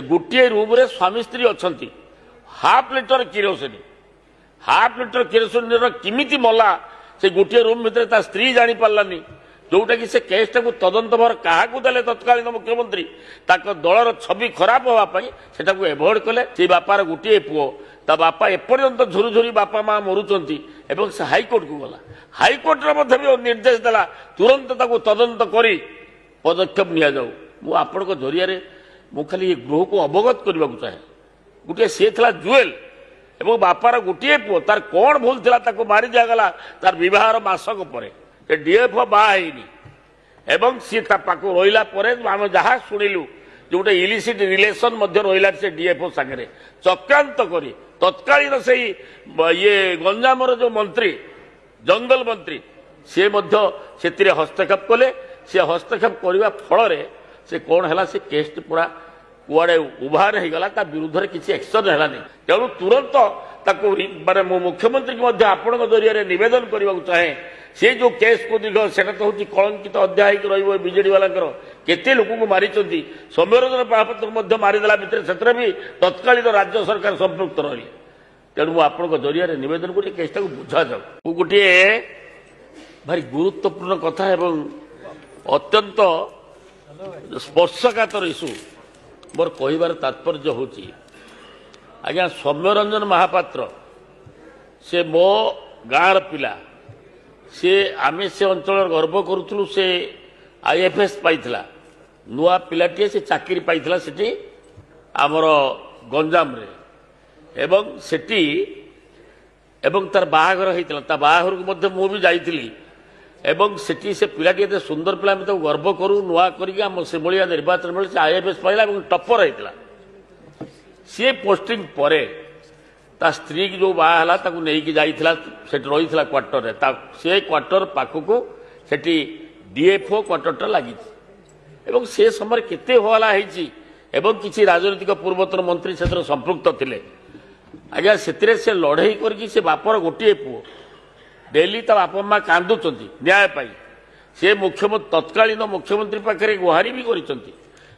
गोटे रूम रे स्वामी स्त्री अच्छा हाफ लिटर किरोसिन किमिति मला से गोटे रूम भितर ता स्त्री जानी पार्लानी जोटा कि से केसटा को तदंत भार क्या तत्कालीन मुख्यमंत्री दलर छवि खराब हाँपाई से एभोड कले से बापार गोटे पुओ ता बापा एपर्यंत झुरी झुरी बापा माँ मरुंच से हाइकोर्ट को गला हाइकोर्ट निर्देश देला तुरंत तदंत करी पदक्षेप नि जाऊ आपण जरिया मु खाली गृह को अवगत करने को चाहे गोटे सी था जुएल एवं बापार गोटे पुओ तार कौन भूल था मारी दिगला तार बहार मासक पर डीएफ बाहनी एवं सी पाखु रहा आम जहाँ शुणिलु जो गोटे इलिसिट रिलेसन रहा से डीएफ सागर चक्रांत करी तत्कालीन से ये गंजामर जो मंत्री जंगल मंत्री सी हस्तक्षेप कले सी हस्तक्षेप करने फल से कौन है से केस पूरा कुआड़े उभार हो गला विरुद्ध में किसी एक्शन है तेणु तुरंत माने मो मुख्यमंत्री आपण जरिया नवेदन करने को चाहे से जो केस को दीर्घ से हूँ कलंकित अध्याय बीजेडी वाला केते लोक मारी सौम्यरंजन महापात्र मारिदेला भितर से भी तत्कालीन राज्य सरकार संपृक्त रही तेणु आपण जरिया नवेदन कर केसटा को बुझा जाऊ गोटे भारी गुरुत्वपूर्ण कथा एवं अत्यंत स्पर्शकातर इश्यू मोर कहबार तात्पर्य हूँ आज्ञा सौम्यरंजन महापात्र से मो गाँव पिला सी आम से अंचल गर्व करूँ से आईएफएस पाइला नुआ पिलाटे से चाकरी पाइला सेठी आमर गंजाम रे एवं सेठी एवं तार बाहाघर होता बाहाघर को मध्य मु भी जाइली एवं सेठी से पिलाटी एत सुंदर पिला गर्व करूँ नुआ करके सेभलिया निर्वाचन बेले से आईएफएस पाइला टपर होता सी पोस्टिंग परे ता स्त्री की जो बाहला नहीं कि जाइला से रही क्वार्टर रे से क्वार्टर पाखक से डीएफओ क्वार्टरटा लगी एवं से समय केते होला होइछि एवं किसी राजनीतिक पूर्वतन मंत्री से संपृक्त थिले आज्ञा से लड़ाई करके से बापर गोटे पुओ डेली ता बापा माँ कांदुचंती न्याय पाई से मुख्यमंत्री तत्कालीन मुख्यमंत्री पाखे गुहारी भी करिसंती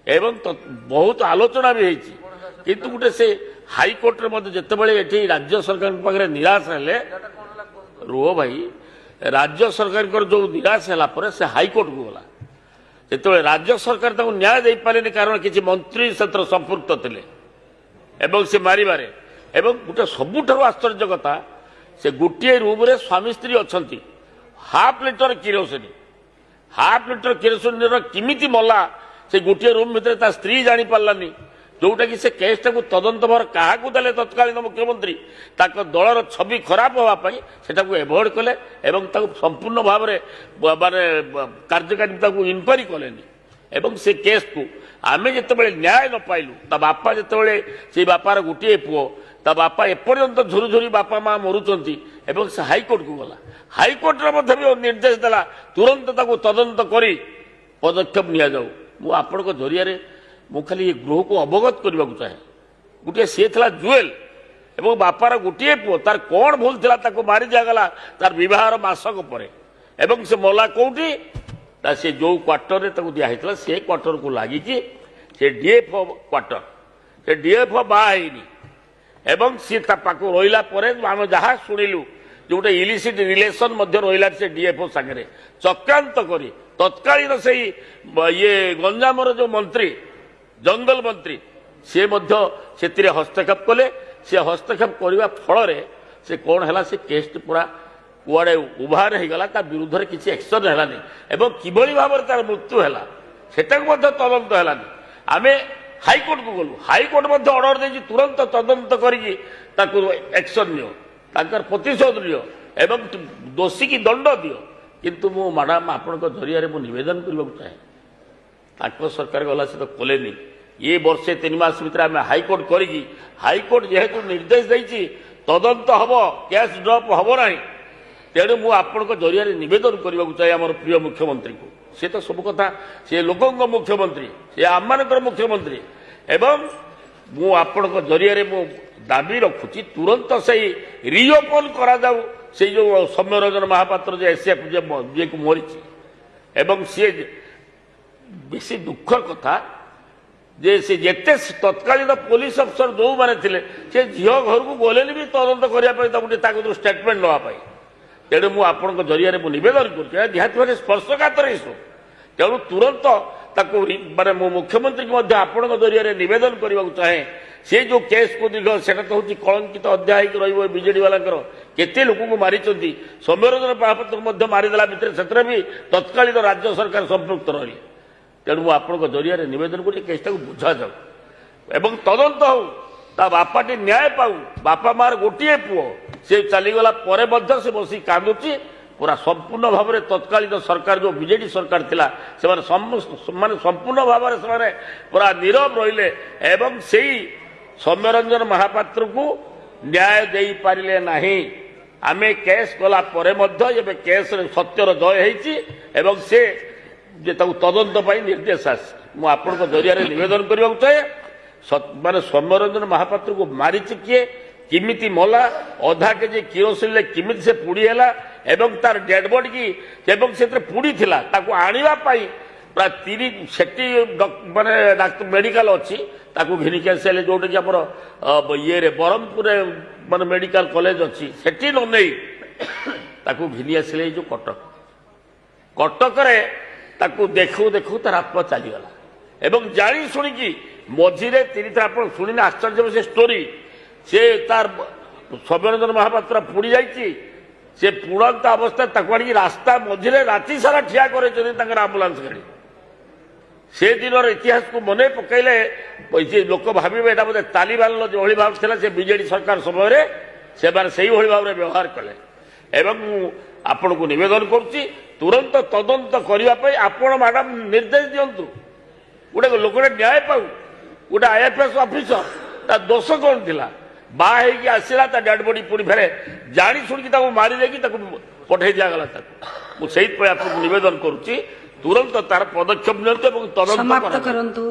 एवं बहुत आलोचना भी होइछि किंतु गोटे से हाइकोर्ट जितेबाला ये राज्य सरकार पाखे निराश हेले रुह भाई राज्य सरकार जो निराश है से हाइकोर्ट को गला जो राज्य सरकार न्याय दे पारे कारण किसी मंत्री से संपृक्त थे एवं से मारे एवं गोटे सबुठ आश्चर्य कथा से गोटे रूम रे स्वामी स्त्री अच्छा हाफ लिटर किरोसिन किमिति मला से गोटे रूम भितर ता स्त्री जानी पार्लानी जोटा कि से केसटा को तदंत भार क्या तत्कालीन मुख्यमंत्री दलर छवि खराब हाँपाई से एभोड कले संपूर्ण भाव में माने कार्यकारी इनक्वारी कले एवं से केस को आम जिते न्याय न पाइलु ता बापा जिते से बापार गोटे पुओ ता बापा एपर्यंत झुरी झुरी बापा माँ मरुंच से हाइकोर्ट को गला हाइकोर्ट निर्देश देला तुरंत तदंत करी पदक्षेप नि जाऊ आपण जरिया मु खाली गृह को अवगत करने को चाहे गोटे सी था जुएल एवं बापार गोटे पुओ तार कौन भूल था मारी दिगला तार बहार मासक पर एवं से मला कौटी से जो क्वार्टर रे दिखाई से क्वार्टर को लगी से डीएफ क्वार्टर से डीएफ बाहनी एवं सी पाखु रहा आम जहाँ शुणिलु जो गोटे इलिसिट रिलेसन रहा से डीएफ सागर चक्रांत करी तत्कालीन से ये गंजामर जो मंत्री जंगल मंत्री सी हस्तक्षेप कले सी हस्तक्षेप करने फल से कौन है से केस पूरा कुआड़े उभार हो गला विरुद्ध में किसी एक्शन है एवं किभली भाव में तार मृत्यु है सेटा तदंत है आम हाइकोर्ट को गलु हाइकोर्ट ऑर्डर दे तुरंत तदंत करके एक्शन नियो प्रतिशोध नियो एवं दोषी की दंड दियो किंतु मु मैडम आपण जरिया नवेदन करने को चाहे सरकार गला से तो कलेनी ये वर्षे 3 मास भीतर आम हाइकोर्ट करी हाइकोर्ट जेहेतु निर्देश देती तदंत हम कैश ड्रप हम ना तेणु मुझे जरिया नवेदन करने को चाहे आम प्रिय मुख्यमंत्री को सी तो सब कथा सी लोक मुख्यमंत्री सी आम मुख्यमंत्री एवं मुझे जरिया दाबी रखुची तुरंत से रिओपन करा जाऊ से जो सौम्यरंजन महापात्र जो एसएफ जे को मरी एवं सी बेसी दुखर कथा ଯେ ସେ ଯେତେ ତତ୍କାଳୀନ ପୋଲିସ ଅଫିସର ଯୋଉମାନେ ଥିଲେ ସେ ଝିଅ ଘରକୁ ଗଲେନି ବି ତଦନ୍ତ କରିବା ପାଇଁ ତାକୁ ଟିକେ ତାକୁ ଷ୍ଟେଟମେଣ୍ଟ ନେବା ପାଇଁ। ତେଣୁ ମୁଁ ଆପଣଙ୍କ ଜରିଆରେ ମୁଁ ନିବେଦନ କରୁଛି ନିହାତି ଭାବରେ ସ୍ପର୍ଶକାତର ଇସ୍ୟୁ। ତେଣୁ ତୁରନ୍ତ ତାକୁ ମାନେ ମୁଁ ମୁଖ୍ୟମନ୍ତ୍ରୀଙ୍କୁ ମଧ୍ୟ ଆପଣଙ୍କ ଜରିଆରେ ନିବେଦନ କରିବାକୁ ଚାହେଁ ସେ ଯୋଉ କେସ୍କୁ ଦୀର୍ଘ ସେଟା ତ ହେଉଛି କଳଙ୍କିତ ଅଧ୍ୟାୟ ହେଇକି ରହିବ ବିଜେଡି ବାଲାଙ୍କର। କେତେ ଲୋକଙ୍କୁ ମାରିଛନ୍ତି, ସୌମ୍ୟରଞ୍ଜନ ମହାପାତ୍ରକୁ ମଧ୍ୟ ମାରିଦେଲା ଭିତରେ ସେଥିରେ ବି ତତ୍କାଳୀନ ରାଜ୍ୟ ସରକାର ସମ୍ପୃକ୍ତ ରହିଲେ। ତେଣୁ ମୁଁ ଆପଣଙ୍କ ଜରିଆରେ ନିବେଦନ କରୁଛି କେସ୍ଟାକୁ ବୁଝାଯାଉ ଏବଂ ତଦନ୍ତ ହଉ, ତା ବାପାଟି ନ୍ୟାୟ ପାଉ। ବାପା ମାର ଗୋଟିଏ ପୁଅ, ସେ ଚାଲିଗଲା ପରେ ମଧ୍ୟ ସେ ବସି କାନ୍ଦୁଛି। ପୁରା ସମ୍ପୂର୍ଣ୍ଣ ଭାବରେ ତତ୍କାଳୀନ ସରକାର ଯୋଉ ବିଜେଡି ସରକାର ଥିଲା ସେମାନେ ମାନେ ସମ୍ପୂର୍ଣ୍ଣ ଭାବରେ ସେମାନେ ପୁରା ନୀରବ ରହିଲେ ଏବଂ ସେଇ ସୌମ୍ୟରଞ୍ଜନ ମହାପାତ୍ରକୁ ନ୍ୟାୟ ଦେଇପାରିଲେ ନାହିଁ। ଆମେ କେସ୍ କଲା ପରେ ମଧ୍ୟ ଏବେ କେସ୍ରେ ସତ୍ୟର ଜୟ ହେଇଛି ଏବଂ ସେ ଯେ ତାକୁ ତଦନ୍ତ ପାଇଁ ନିର୍ଦ୍ଦେଶ ଆସିଛି। ମୁଁ ଆପଣଙ୍କ ଜରିଆରେ ନିବେଦନ କରିବାକୁ ଚାହେଁ ମାନେ ସୌମ୍ୟରଞ୍ଜନ ମହାପାତ୍ରକୁ ମାରିଛି କିଏ, କେମିତି ମଲା, ଅଧା କେଜି କିରୋସିନରେ କେମିତି ସେ ପୋଡ଼ି ହେଲା ଏବଂ ତାର ଡେଡ୍ ବଡି କି ଏବଂ ସେଥିରେ ପୋଡ଼ି ଥିଲା ତାକୁ ଆଣିବା ପାଇଁ ପ୍ରାୟ 30 ସେଠି ମାନେ ମେଡିକାଲ ଅଛି ତାକୁ ଘିନିକି ଆସିଲେ ଯୋଉଟାକି ଆମର ଇଏରେ ବ୍ରହ୍ମପୁରରେ ମାନେ ମେଡିକାଲ କଲେଜ ଅଛି ସେଠି ନ ନେଇ ତାକୁ ଘିନି ଆସିଲେ ଏଇ ଯୋଉ କଟକରେ ତାକୁ ଦେଖୁ ଦେଖୁ ତାର ଆତ୍ମା ଚାଲିଗଲା ଏବଂ ଜାଣି ଶୁଣିକି ମଝିରେ 3 ଥର ଆପଣ ଶୁଣିଲେ ଆଶ୍ଚର୍ଯ୍ୟ ସେ ଷ୍ଟୋରି। ସେ ତାର ସୌମ୍ୟରଞ୍ଜନ ମହାପାତ୍ର ପୋଡ଼ି ଯାଇଛି, ସେ ପୁଡ଼ନ୍ତ ଅବସ୍ଥାରେ ତାକୁ ଆଣିକି ରାସ୍ତା ମଝିରେ ରାତି ସାରା ଠିଆ କରାଇଛନ୍ତି ତାଙ୍କର ଆମ୍ବୁଲାନ୍ସ ଗାଡ଼ି। ସେ ଦିନର ଇତିହାସକୁ ମନେ ପକାଇଲେ ଲୋକ ଭାବିବେ ଏଇଟା ବୋଧେ ତାଲିବାନର ଯେଭଳି ଭାବ ଥିଲା ସେ ବିଜେଡି ସରକାର ସମୟରେ ସେମାନେ ସେଇଭଳି ଭାବରେ ବ୍ୟବହାର କଲେ। ଏବଂ ମୁଁ ଆପଣଙ୍କୁ ନିବେଦନ କରୁଛି ତୁରନ୍ତ ତଦନ୍ତ କରିବା ପାଇଁ ଆପଣ ମ୍ୟାଡାମ ନିର୍ଦ୍ଦେଶ ଦିଅନ୍ତୁ। ଗୋଟେ ଲୋକଟେ ନ୍ୟାୟ ପାଉ, ଗୋଟେ ଆଇଏଫଏସ୍ ଅଫିସର ତା ଦୋଷ କ'ଣ ଥିଲା, ବାହା ହେଇକି ଆସିଲା ତା ଡେଡ୍ ବଡି ପୁଣି ଫେରେ ଜାଣି ଶୁଣିକି ତାକୁ ମାରି ଦେଇକି ତାକୁ ପଠେଇ ଦିଆଗଲା ତାକୁ। ମୁଁ ସେଇଥିପାଇଁ ଆପଣଙ୍କୁ ନିବେଦନ କରୁଛି ତୁରନ୍ତ ତାର ପଦକ୍ଷେପ ନିଅନ୍ତୁ ଏବଂ ତଦନ୍ତ କରନ୍ତୁ।